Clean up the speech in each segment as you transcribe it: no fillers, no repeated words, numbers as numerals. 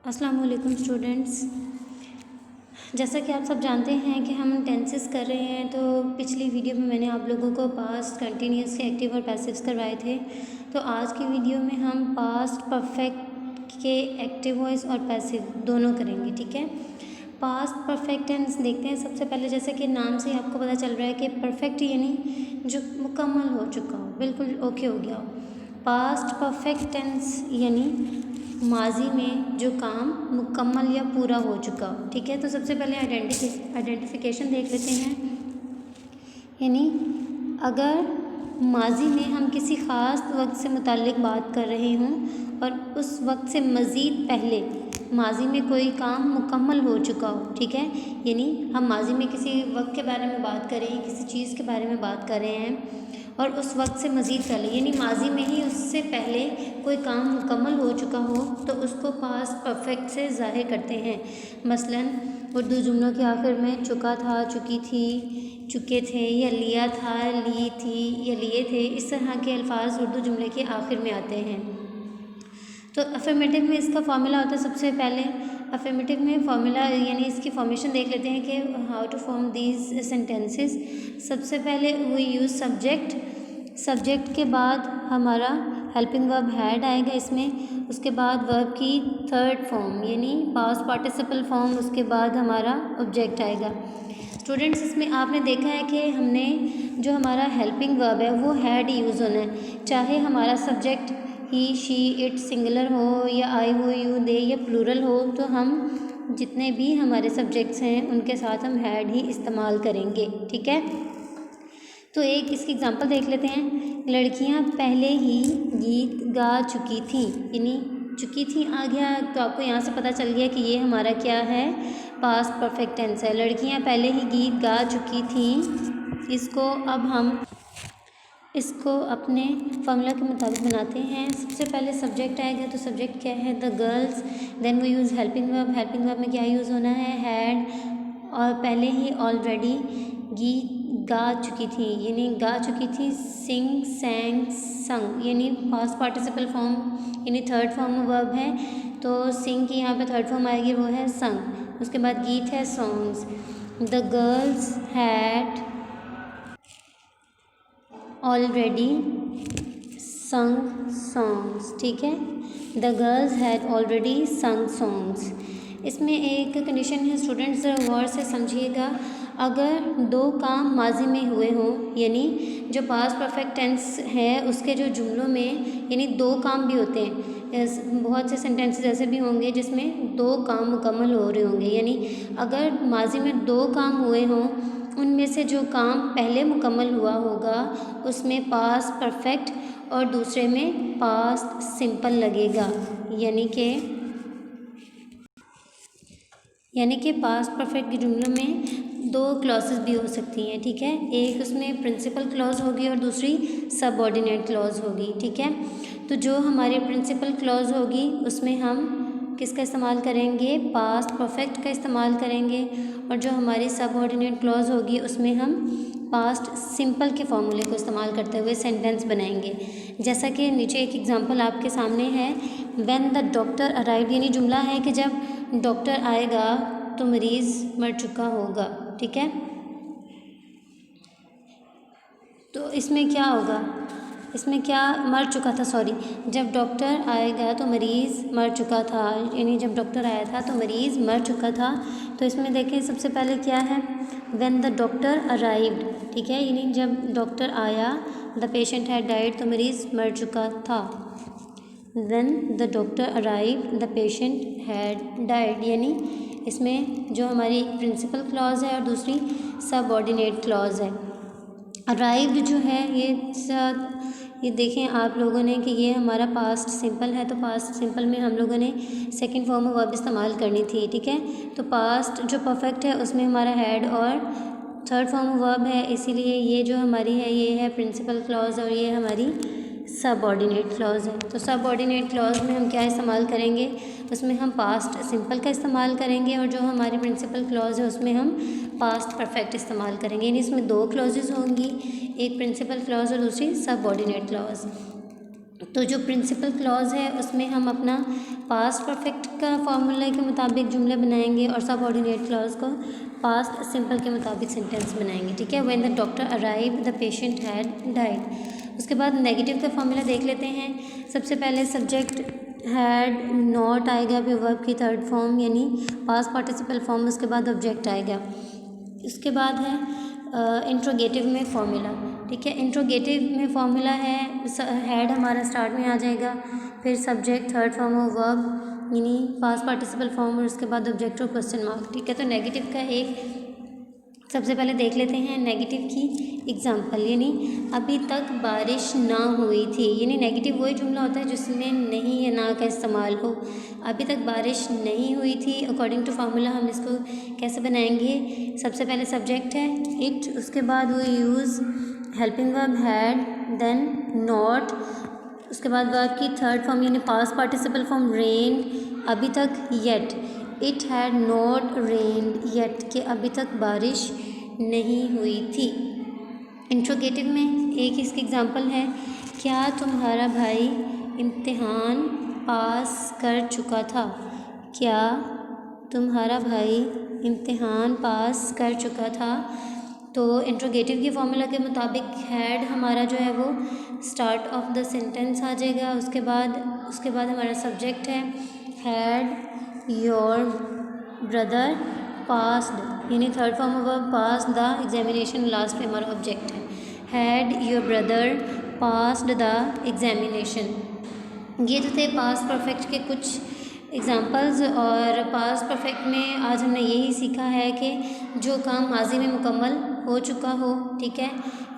अस्सलाम वालेकुम स्टूडेंट्स। जैसा कि आप सब जानते हैं कि हम टेंसेस कर रहे हैं, तो पिछली वीडियो में मैंने आप लोगों को पास्ट, कंटिन्यूस के एक्टिव और पैसिव्स करवाए थे। तो आज की वीडियो में हम पास्ट परफेक्ट के एक्टिव वॉइस और पैसिव दोनों करेंगे। ठीक है, पास्ट परफेक्ट टेंस देखते हैं। सबसे पहले जैसे कि नाम से ही आपको पता चल रहा है कि परफेक्ट यानी जो मुकम्मल हो चुका हो, बिल्कुल ओके हो गया हो। पास्ट परफेक्ट टेंस यानी माजी में जो काम मुकम्मल या पूरा हो चुका हो। ठीक है, तो सबसे पहले आइडेंटिफिकेशन देख लेते हैं। यानी अगर माजी में हम किसी ख़ास वक्त से मुताल्लिक बात कर रहे हों और उस वक्त से मज़ीद पहले माजी में कोई काम मुकम्मल हो चुका हो। ठीक है, यानी हम माजी में किसी वक्त के बारे में बात कर रहे हैं, किसी चीज़ के बारे में बात कर रहे हैं और उस वक्त से मज़ीद पहले यानी माजी में ही उससे पहले कोई काम मुकम्मल हो चुका हो, तो उसको पास्ट परफेक्ट से ज़ाहिर करते हैं। मसलन उर्दू जुमलों के आखिर में चुका था, चुकी थी, चुके थे, या लिया था, ली थी, या लिए थे, इस तरह के अल्फाज उर्दू जुमले के आखिर में आते हैं। तो अफर्मेटिव में इसका फॉर्मूला होता है। सबसे पहले अफर्मेटिव में फॉर्मूला यानी इसकी फॉर्मेशन देख लेते हैं कि how to form these sentences. सबसे पहले वी यूज़ सब्जेक्ट के बाद हमारा हेल्पिंग वर्ब हैड आएगा इसमें। उसके बाद वर्ब की थर्ड फॉर्म यानी पास्ट पार्टिसिपल फॉर्म, उसके बाद हमारा ऑब्जेक्ट आएगा। स्टूडेंट्स, इसमें आपने देखा है कि हमने जो हमारा हेल्पिंग वर्ब है वो हैड यूज़ होना है, चाहे हमारा subject he, she, it singular हो या आई हो, यू, दे या प्लूरल हो, तो हम जितने भी हमारे सब्जेक्ट्स हैं उनके साथ हम हैड ही इस्तेमाल करेंगे। ठीक है, तो एक इसकी एग्जांपल देख लेते हैं। लड़कियां पहले ही गीत गा चुकी थीं, यानी चुकी थी आ गया, तो आपको यहाँ से पता चल गया कि ये हमारा क्या है, पास्ट परफेक्ट टेंस है। लड़कियां पहले ही गीत गा चुकी थीं। इसको अपने फॉर्मूला के मुताबिक बनाते हैं। सबसे पहले सब्जेक्ट आएगा, तो सब्जेक्ट क्या है, the girls. Then we use helping verb. Helping verb में क्या यूज़ होना है, हैड, और पहले ही ऑलरेडी गीत गा चुकी थी, यानी गा चुकी थी, सिंग, सैंग, संग, यानी पास्ट पार्टिसिपल फॉर्म यानी थर्ड फॉर्म वर्ब है। तो सिंग की यहाँ पे थर्ड फॉर्म आएगी, वो है संग। उसके बाद गीत है songs. The girls had already संग सॉन्ग्स। ठीक है, द गर्ल्स हैड ऑलरेडी संग सॉन्ग्स। इसमें एक कंडीशन है स्टूडेंट्स, ज़रा गौर से समझिएगा। अगर दो काम माजी में हुए हों, यानी जो पास्ट परफेक्ट टेंस है उसके जो जुमलों में यानी दो काम भी होते हैं, बहुत से सेंटेंसेस ऐसे भी होंगे जिसमें दो काम मुकम्मल हो रहे होंगे। यानी अगर माजी में दो काम हुए हों, उनमें से जो काम पहले मुकम्मल हुआ होगा उसमें पास्ट परफेक्ट और दूसरे में पास्ट सिंपल लगेगा। यानी कि पास्ट परफेक्ट के जुमलों में दो क्लॉजेस भी हो सकती हैं। ठीक है, एक उसमें प्रिंसिपल क्लॉज होगी और दूसरी सबऑर्डिनेट क्लॉज होगी। ठीक है, तो जो हमारी प्रिंसिपल क्लॉज होगी उसमें हम किसका इस्तेमाल करेंगे, पास्ट परफेक्ट का इस्तेमाल करेंगे, और जो हमारी सबऑर्डिनेट क्लॉज होगी उसमें हम पास्ट सिंपल के फॉर्मूले को इस्तेमाल करते हुए सेंटेंस बनाएंगे। जैसा कि नीचे एक एग्जांपल आपके सामने है, व्हेन द डॉक्टर अराइव्ड, यानी जुमला है कि जब डॉक्टर आएगा तो मरीज़ मर चुका होगा। ठीक है, तो इसमें क्या होगा, इसमें क्या मर चुका था, सॉरी, जब डॉक्टर आएगा तो मरीज़ मर चुका था, यानी जब डॉक्टर आया था तो मरीज़ मर चुका था। तो इसमें देखें सबसे पहले क्या है, व्हेन द डॉक्टर अराइव्ड। ठीक है, यानी जब डॉक्टर आया, द पेशेंट हैड डाइड, तो मरीज़ मर चुका था। When the doctor arrived the patient had died, यानी इसमें जो हमारी प्रिंसिपल क्लॉज है और दूसरी सबऑर्डिनेट क्लॉज है। अराइव्ड जो है ये देखें आप लोगों ने कि ये हमारा पास्ट सिंपल है, तो पास्ट सिंपल में हम लोगों ने सेकंड फॉर्म ऑफ वर्ब इस्तेमाल करनी थी। ठीक है, तो पास्ट जो परफेक्ट है उसमें हमारा हैड और थर्ड फॉर्म ऑफ वर्ब है, इसीलिए ये जो हमारी है ये है प्रिंसिपल क्लॉज और ये हमारी सबऑर्डिनेट क्लॉज है। तो सबऑर्डिनेट क्लॉज में हम क्या इस्तेमाल करेंगे, उसमें हम पास्ट सिंपल का इस्तेमाल करेंगे, और जो हमारी प्रिंसिपल क्लॉज है उसमें हम पास्ट परफेक्ट इस्तेमाल करेंगे। यानी इसमें दो क्लॉजेज होंगी, एक प्रिंसिपल क्लॉज और दूसरी सबऑर्डिनेट क्लॉज। तो जो प्रिंसिपल क्लॉज है उसमें हम अपना पास्ट परफेक्ट का फॉर्मूला के मुताबिक जुमले बनाएंगे और सबऑर्डिनेट क्लॉज को पास्ट सिंपल के मुताबिक सेंटेंस बनाएंगे, ठीक है। When the doctor arrive the patient had died. उसके बाद नेगेटिव का फॉर्मूला देख लेते हैं। सबसे पहले सब्जेक्ट हैड नॉट आएगा, फिर वर्ब की थर्ड फॉर्म यानी पास्ट पार्टिसिपल फॉर्म, उसके बाद ऑब्जेक्ट आएगा। उसके बाद है इंट्रोगेटिव में फॉर्मूला, ठीक है। इंट्रोगेटिव में फॉर्मूला है हैड हमारा स्टार्ट में आ जाएगा, फिर subject third form of verb यानी पास्ट पार्टिसिपल फॉर्म और उसके बाद ऑब्जेक्ट और क्वेश्चन मार्क, ठीक है। तो नेगेटिव का एक सबसे पहले देख लेते हैं नेगेटिव की एग्जांपल, यानी अभी तक बारिश ना हुई थी। यानी नेगेटिव वही जुमला होता है जिसमें नहीं या ना का इस्तेमाल हो। अभी तक बारिश नहीं हुई थी, अकॉर्डिंग टू फार्मूला हम इसको कैसे बनाएंगे। सबसे पहले सब्जेक्ट है इट, उसके बाद वो use helping verb had, then not, उसके बाद वर्ब की थर्ड फॉर्म यानी पास्ट पार्टिसिपल फॉर्म रेन, अभी तक yet, it had not rained yet कि अभी तक बारिश नहीं हुई थी। इंट्रोगेटिव में एक इसकी एग्जांपल है, क्या तुम्हारा भाई इम्तिहान पास कर चुका था। क्या तुम्हारा भाई इम्तिहान पास कर चुका था। तो इंट्रोगेटिव के फॉर्मूला के मुताबिक हैड हमारा जो है वो स्टार्ट ऑफ द सेंटेंस आ जाएगा। उसके बाद हमारा सब्जेक्ट है हैड योर ब्रदर पास्ड यानी third form of verb pass the examination, last में हमारा ऑब्जेक्ट है had your brother passed the examination. ये जो थे पास्ट परफेक्ट के कुछ एग्जांपल्स। और पास्ट परफेक्ट में आज हमने यही सीखा है कि जो काम माजी में मुकम्मल हो चुका हो, ठीक है,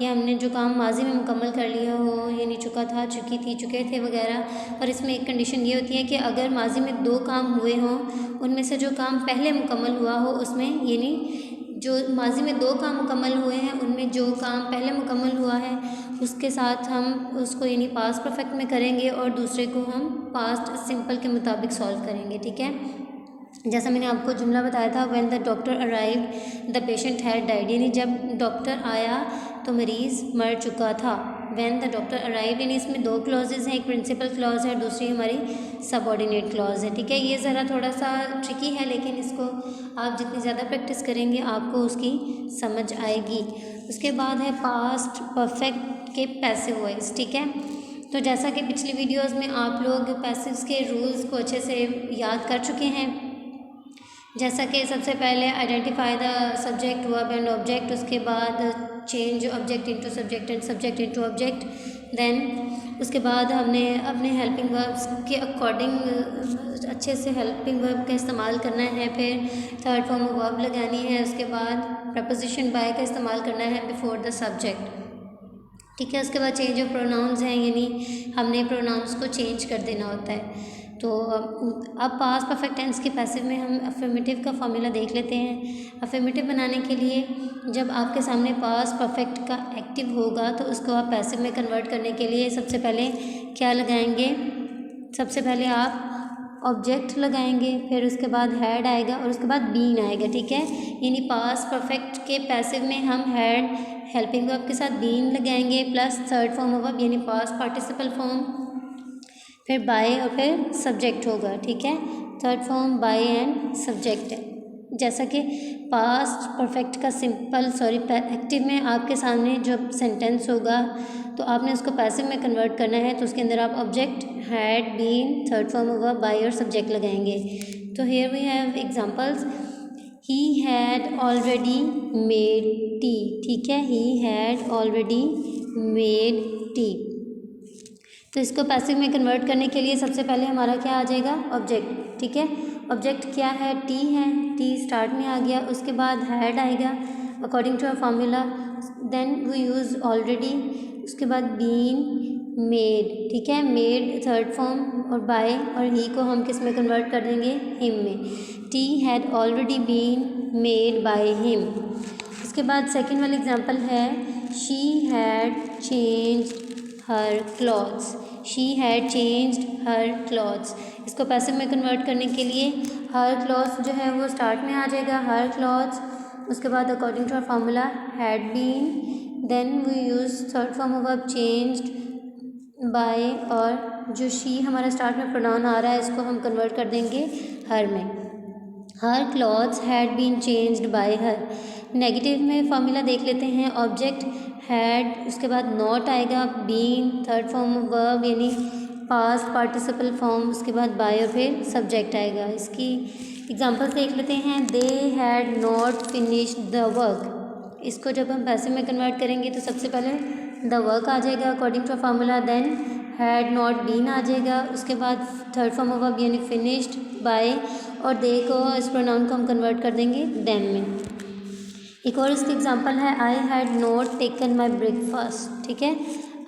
या हमने जो काम माजी में मुकम्मल कर लिया हो, यानी चुका था, चुकी थी, चुके थे वगैरह। और इसमें एक कंडीशन ये होती है कि अगर माजी में दो काम हुए हों, उनमें से जो काम पहले मुकम्मल हुआ हो उसमें, यानी जो माजी में दो काम मुकम्मल हुए हैं उनमें जो काम पहले मुकम्मल हुआ है उसके साथ हम उसको यानी पास्ट परफेक्ट में करेंगे और दूसरे को हम पास्ट सिंपल के मुताबिक सॉल्व करेंगे, ठीक है। जैसा मैंने आपको जुमला बताया था, when the doctor arrive the patient had died, यानी जब डॉक्टर आया तो मरीज़ मर चुका था। व्हेन द डॉक्टर अराइव यानी इसमें दो क्लॉजेज़ हैं, एक प्रिंसिपल क्लॉज है, दूसरी हमारी सबऑर्डिनेट क्लॉज है, ठीक है। ये ज़रा थोड़ा सा ट्रिकी है, लेकिन इसको आप जितनी ज़्यादा प्रैक्टिस करेंगे आपको उसकी समझ आएगी। उसके बाद है पास्ट परफेक्ट के पैसिव वॉइस, ठीक है। तो जैसा कि पिछली वीडियोस में आप लोग पैसिव्स के रूल्स को अच्छे से याद कर चुके हैं, जैसा कि सबसे पहले identify the subject verb and object, उसके बाद change object into subject and subject into object, then उसके बाद हमने अपने हेल्पिंग वर्ब्स के अकॉर्डिंग अच्छे से हेल्पिंग वर्ब का इस्तेमाल करना है, फिर थर्ड फॉर्म ऑफ वर्ब लगानी है, उसके बाद प्रपोजिशन बाय का इस्तेमाल करना है बिफोर द सब्जेक्ट, ठीक है। उसके बाद चेंज ऑफ प्रोनाउंस हैं, यानी हमने प्रोनाउंस को चेंज कर देना होता है। तो अब पास्ट परफेक्ट टेंस के पैसिव में हम अफर्मेटिव का फॉर्मूला देख लेते हैं। अफर्मेटिव बनाने के लिए जब आपके सामने पास्ट परफेक्ट का एक्टिव होगा तो उसको आप पैसिव में कन्वर्ट करने के लिए सबसे पहले क्या लगाएंगे, सबसे पहले आप ऑब्जेक्ट लगाएंगे, फिर उसके बाद हैड आएगा और उसके बाद बीन आएगा, ठीक है। यानी पास्ट परफेक्ट के पैसिव में हम हैड हेल्पिंग वर्ब के साथ बीन लगाएंगे plus third form of verb यानी पास्ट पार्टिसिपल फॉर्म, फिर बाय और फिर सब्जेक्ट होगा, ठीक है। Third form by and subject है। जैसा कि पास्ट परफेक्ट का एक्टिव में आपके सामने जब सेंटेंस होगा तो आपने उसको पैसिव में कन्वर्ट करना है, तो उसके अंदर आप object had been third form of verb by और सब्जेक्ट लगाएंगे। तो here we have examples, he had already made tea, ठीक है, he had already made tea. तो इसको पैसिव में कन्वर्ट करने के लिए सबसे पहले हमारा क्या आ जाएगा, ऑब्जेक्ट, ठीक है। ऑब्जेक्ट क्या है, टी है, टी स्टार्ट में आ गया, उसके बाद हैड आएगा according to a formula, then we use already, उसके बाद बीन, मेड, ठीक है, मेड थर्ड फॉर्म और बाय और ही को हम किस में कन्वर्ट कर देंगे, हिम में। Tea had already been made by him. उसके बाद सेकेंड वाली एग्जाम्पल है, she had changed her clothes, she had changed her clothes. इसको पैसिव में कन्वर्ट करने के लिए हर क्लॉथ्स जो है वो स्टार्ट में आ जाएगा, हर क्लॉथ्स, उसके बाद according to our formula had been, then we use third form of verb changed by, और जो शी हमारा स्टार्ट में प्रोनाउन आ रहा है इसको हम कन्वर्ट कर देंगे हर में। Her clothes had been changed by her. Negative में फॉर्मूला देख लेते हैं। ऑब्जेक्ट हैड, उसके बाद नॉट आएगा, been third form of verb यानी पास्ट पार्टिसिपल फॉर्म, उसके बाद बाय और फिर सब्जेक्ट आएगा। इसकी एग्जांपल्स देख लेते हैं। They had not finished the work. इसको जब हम पैसे में कन्वर्ट करेंगे तो सबसे पहले द वर्क आ जाएगा according to formula, then had not been आ जाएगा, उसके बाद थर्ड फॉर्म ऑफ वर्ब यानी फिनिश्ड बाय, और दे को इस प्रोनाउन को हम कन्वर्ट कर देंगे देम में। एक और इसकी एग्जांपल है I had not taken my breakfast. ठीक है,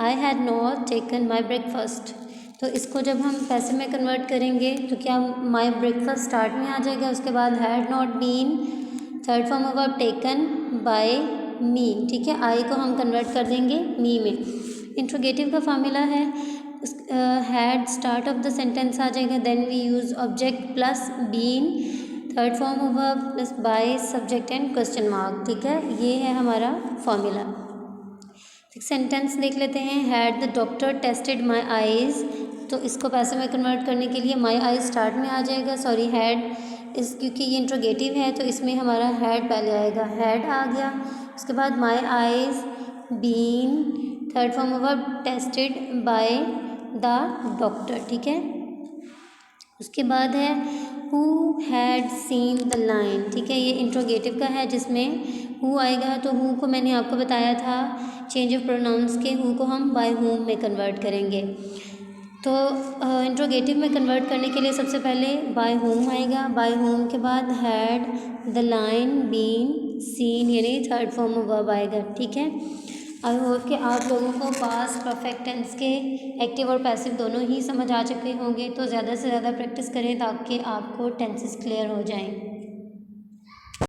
I had not taken my breakfast. तो इसको जब हम पैसे में कन्वर्ट करेंगे तो क्या माई ब्रेकफास्ट स्टार्ट में आ जाएगा, उसके बाद had not been third form of verb taken by me. ठीक है, आई को हम कन्वर्ट कर देंगे मी में। इंट्रोगेटिव का फार्मूला है had start of the sentence आ जाएगा, then we use object plus been third form of verb plus by subject and question mark. ठीक है, ये है हमारा फॉर्मूला। सेंटेंस देख लेते हैं। Had the doctor tested my eyes. तो इसको पैसे में कन्वर्ट करने के लिए माई आईज स्टार्ट में आ जाएगा, सॉरी हैड इस, क्योंकि ये इंट्रोगेटिव है तो इसमें हमारा हैड पहले आएगा, हैड आ गया। उसके बाद my eyes been third form of verb tested by the doctor. ठीक है, उसके बाद है who had seen the line. ठीक है, ये इंट्रोगेटिव का है जिसमें हु आएगा, तो हु को मैंने आपको बताया था चेंज ऑफ प्रोनाउंस के, हु को हम बाय हुम में कन्वर्ट करेंगे। तो इंट्रोगेटिव में कन्वर्ट करने के लिए सबसे पहले बाय होम आएगा, बाय होम के बाद had the line been seen यानी थर्ड फॉर्म ऑफ वर्ब आएगा। ठीक है, आई होप कि आप लोगों को पास्ट परफेक्ट टेंस के एक्टिव और पैसिव दोनों ही समझ आ चुके होंगे। तो ज़्यादा से ज़्यादा प्रैक्टिस करें ताकि आपको टेंसेस क्लियर हो जाएं।